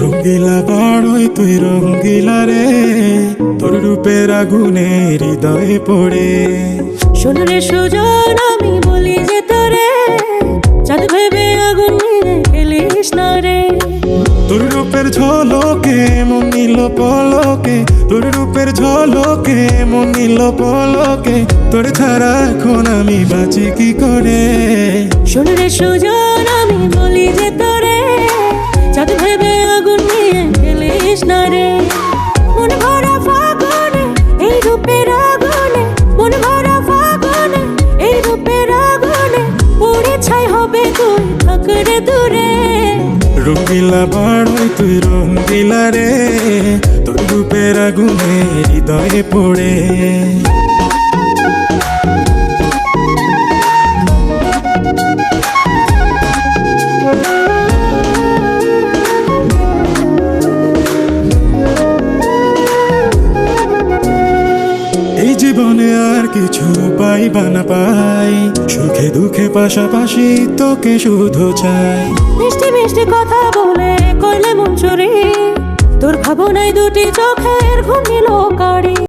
রঙ্গিলা বাড়ই তুই রঙ্গিলা রে, তোর রূপের আগুনে হৃদয়ে পড়ে। শোন রে সুজন, আমি বলি যে তোরে, চাঁদ ভেবে আগুন নিয়ে খেলিস না রে। তোর রূপের ঝলকে মন নিল পলকে, তোর রূপের ঝলকে মন নিল পলকে, তোর ছাড়া এখন আমি বাঁচি কি করে। শোন রে সুজন, আমি বলি যে তোরে, চাঁদ ভেবে আগুন নিয়ে খেলিস না রে। মন ভরা ফাগুনে এই রূপের আগুনে, মন ভরা ফাগুনে এই রূপের আগুনে, পুড়ে ছাই হবে তুই থাক রে দূরে। রঙ্গিলা বাড়ই তুই রঙ্গিলা রে, তোর রূপের আগুনে হৃদয়ে পড়ে। এই জীবনে আর কিছু পাইবা না পাই, সুখে দুঃখে পাশাপাশি তোকে শুধু চাই। মিষ্টি মিষ্টি কথা বলে কইলে মন চুরি, তোর ভাবনায় দুটি চোখের ঘুম নিল কারি।